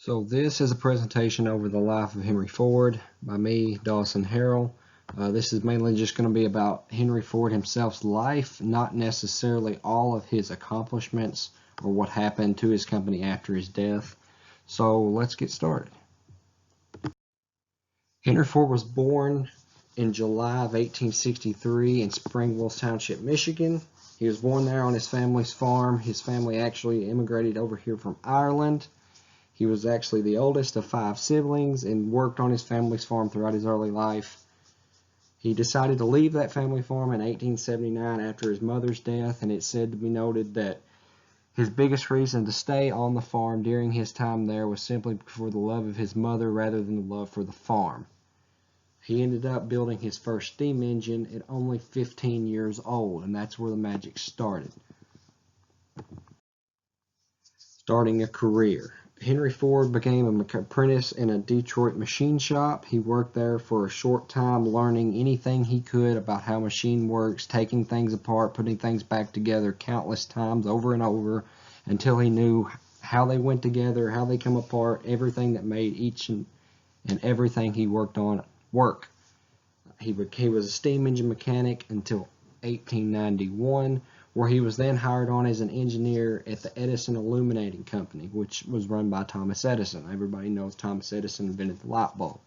So this is a presentation over the life of Henry Ford by me, Dawson Harrell. This is mainly just going to be about Henry Ford himself's life, not necessarily all of his accomplishments or what happened to his company after his death. So let's get started. Henry Ford was born in July of 1863 in Spring Wills Township, Michigan. He was born there on his family's farm. His family actually immigrated over here from Ireland. He was actually the oldest of 5 siblings and worked on his family's farm throughout his early life. He decided to leave that family farm in 1879 after his mother's death, and it's said to be noted that his biggest reason to stay on the farm during his time there was simply for the love of his mother rather than the love for the farm. He ended up building his first steam engine at only 15 years old, and that's where the magic started. Starting a career. Henry Ford became an apprentice in a Detroit machine shop. He worked there for a short time, learning anything he could about how a machine works, taking things apart, putting things back together countless times over and over until he knew how they went together, how they come apart, everything that made each and everything he worked on work. He was a steam engine mechanic until 1891, where he was then hired on as an engineer at the Edison Illuminating Company, which was run by Thomas Edison. Everybody knows Thomas Edison invented the light bulb.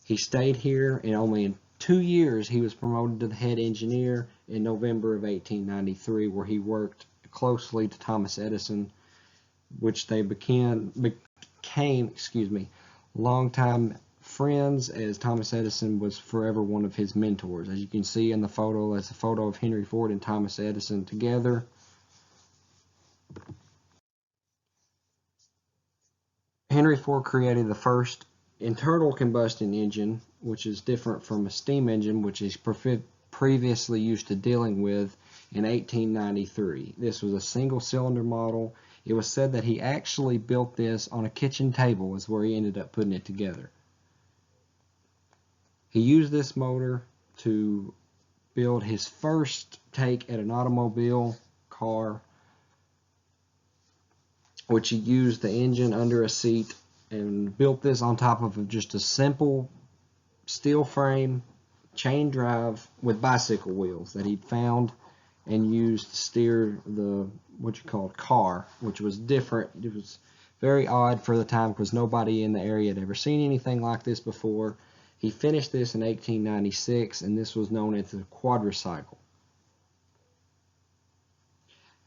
He stayed here, and only in 2 years he was promoted to the head engineer in November of 1893, where he worked closely to Thomas Edison, which they became longtime friends, as Thomas Edison was forever one of his mentors. As you can see in the photo, that's a photo of Henry Ford and Thomas Edison together. Henry Ford created the first internal combustion engine, which is different from a steam engine, which he's previously used to dealing with, in 1893. This was a single cylinder model. It was said that he actually built this on a kitchen table, is where he ended up putting it together. He used this motor to build his first take at an automobile car, which he used the engine under a seat and built this on top of just a simple steel frame chain drive with bicycle wheels that he'd found and used to steer the car, which was different. It was very odd for the time because nobody in the area had ever seen anything like this before. He finished this in 1896, and this was known as the quadricycle.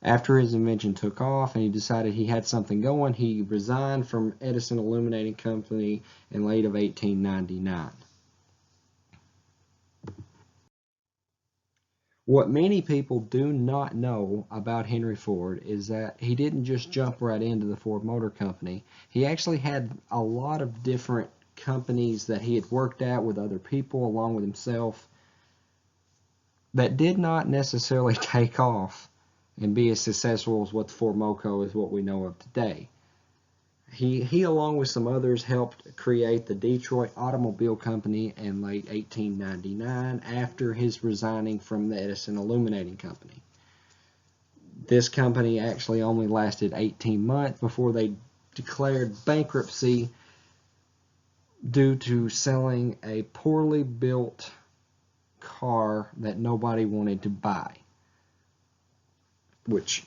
After his invention took off and he decided he had something going, he resigned from Edison Illuminating Company in late of 1899. What many people do not know about Henry Ford is that he didn't just jump right into the Ford Motor Company. He actually had a lot of different companies that he had worked at with other people along with himself that did not necessarily take off and be as successful as what the Ford Moco is what we know of today. He along with some others helped create the Detroit Automobile Company in late 1899 after his resigning from the Edison Illuminating Company. This company actually only lasted 18 months before they declared bankruptcy due to selling a poorly built car that nobody wanted to buy. Which,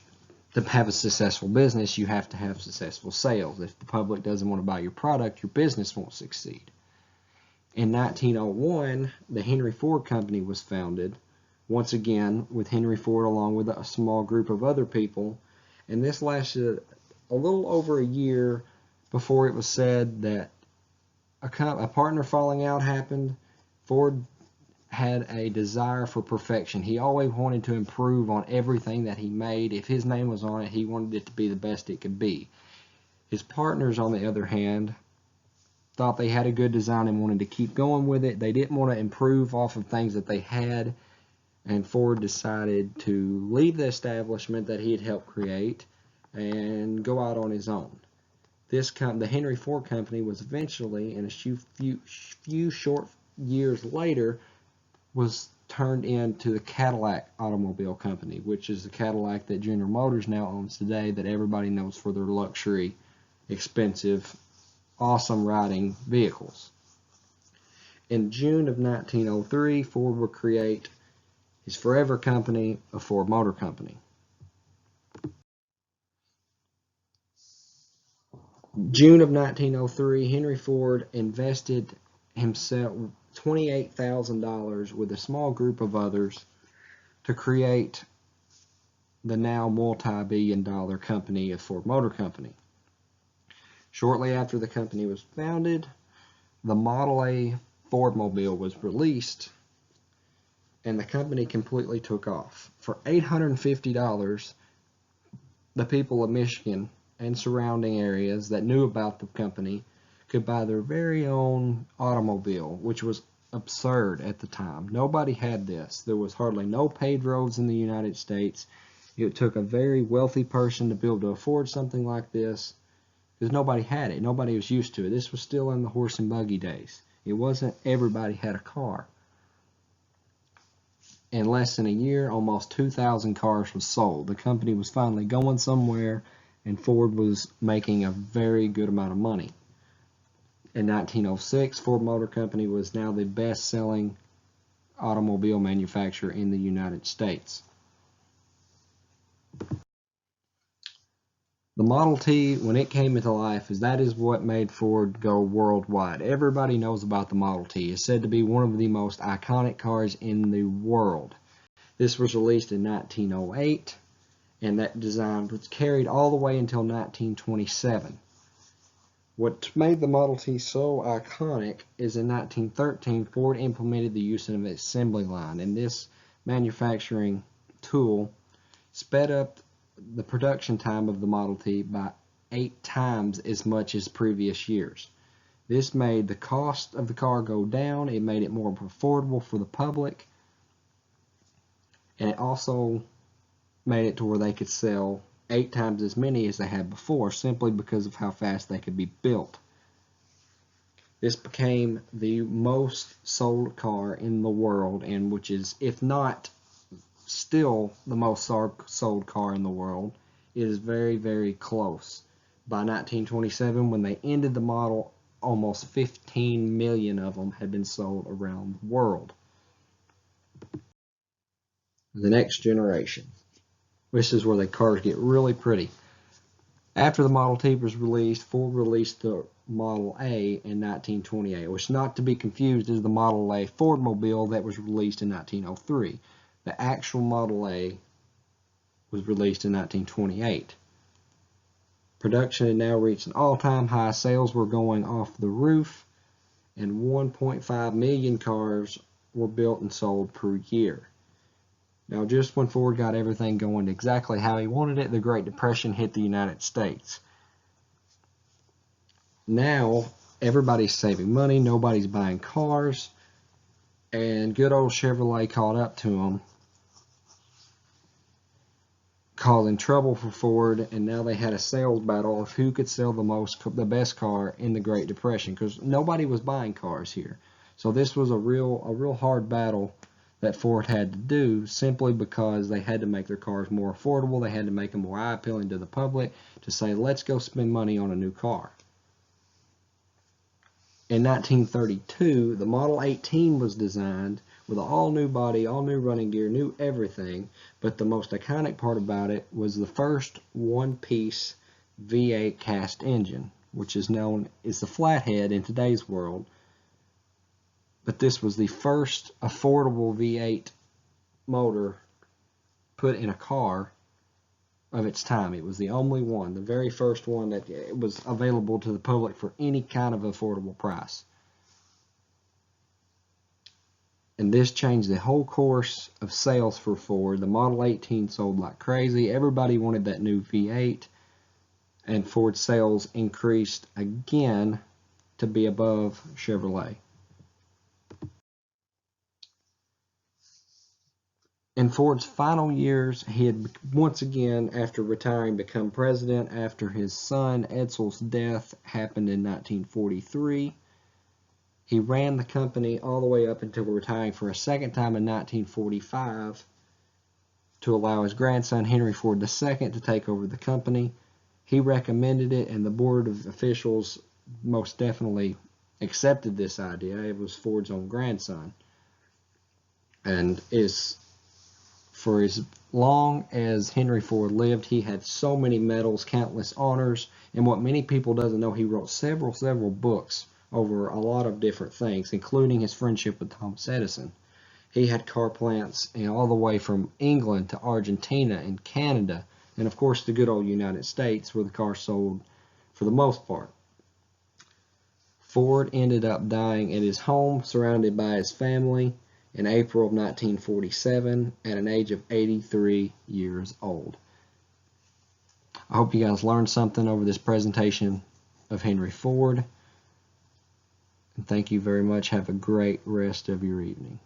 to have a successful business, you have to have successful sales. If the public doesn't want to buy your product, your business won't succeed. In 1901, the Henry Ford Company was founded, once again with Henry Ford along with a small group of other people, and this lasted a little over a year before it was said that a partner falling out happened. Ford had a desire for perfection. He always wanted to improve on everything that he made. If his name was on it, he wanted it to be the best it could be. His partners, on the other hand, thought they had a good design and wanted to keep going with it. They didn't want to improve off of things that they had, and Ford decided to leave the establishment that he had helped create and go out on his own. The Henry Ford Company was eventually, in a few short years later, was turned into the Cadillac Automobile Company, which is the Cadillac that General Motors now owns today, that everybody knows for their luxury expensive, awesome riding vehicles. In June of 1903, Ford would create his forever company, a Ford Motor Company. June of 1903, Henry Ford invested himself $28,000 with a small group of others to create the now multi-billion-dollar company of Ford Motor Company. Shortly after the company was founded, the Model A Fordmobile was released, and the company completely took off. For $850, the people of Michigan and surrounding areas that knew about the company could buy their very own automobile, which was absurd at the time. Nobody had this. There was hardly no paved roads in the United States. It took a very wealthy person to be able to afford something like this because nobody had it. Nobody was used to it. This was still in the horse and buggy days. It wasn't everybody had a car. In less than a year, almost 2,000 cars were sold. The company was finally going somewhere, and Ford was making a very good amount of money. In 1906, Ford Motor Company was now the best-selling automobile manufacturer in the United States. The Model T, when it came into life, that is what made Ford go worldwide. Everybody knows about the Model T. It's said to be one of the most iconic cars in the world. This was released in 1908, and that design was carried all the way until 1927. What made the Model T so iconic is in 1913, Ford implemented the use of an assembly line, and this manufacturing tool sped up the production time of the Model T by 8 times as much as previous years. This made the cost of the car go down. It made it more affordable for the public, and it also made it to where they could sell 8 times as many as they had before, simply because of how fast they could be built. This became the most sold car in the world, and which is, if not still the most sold car in the world, it is very, very close. By 1927, when they ended the model, almost 15 million of them had been sold around the world. The next generation. This is where the cars get really pretty. After the Model T was released, Ford released the Model A in 1928, which, not to be confused, is the Model A Fordmobile that was released in 1903. The actual Model A was released in 1928. Production had now reached an all-time high. Sales were going off the roof, and 1.5 million cars were built and sold per year. Now, just when Ford got everything going exactly how he wanted it, the Great Depression hit the United States. Now, everybody's saving money, nobody's buying cars, and good old Chevrolet caught up to them, causing trouble for Ford, and now they had a sales battle of who could sell the best car in the Great Depression, because nobody was buying cars here. So this was a real hard battle that Ford had to do, simply because they had to make their cars more affordable. They had to make them more eye-appealing to the public, to say, let's go spend money on a new car. In 1932, the Model 18 was designed with an all-new body, all-new running gear, new everything, but the most iconic part about it was the first one-piece V8 cast engine, which is known as the flathead in today's world. But this was the first affordable V8 motor put in a car of its time. It was the only one, the very first one that was available to the public for any kind of affordable price. And this changed the whole course of sales for Ford. The Model 18 sold like crazy. Everybody wanted that new V8, and Ford sales increased again to be above Chevrolet. In Ford's final years, he had once again, after retiring, become president after his son Edsel's death happened in 1943. He ran the company all the way up until retiring for a second time in 1945 to allow his grandson Henry Ford II to take over the company. He recommended it, and the board of officials most definitely accepted this idea. It was Ford's own grandson. And for as long as Henry Ford lived, he had so many medals, countless honors, and what many people doesn't know, he wrote several books over a lot of different things, including his friendship with Thomas Edison. He had car plants all the way from England to Argentina and Canada, and of course the good old United States, where the car sold for the most part. Ford ended up dying at his home, surrounded by his family, in April of 1947 at an age of 83 years old. I hope you guys learned something over this presentation of Henry Ford. And thank you very much. Have a great rest of your evening.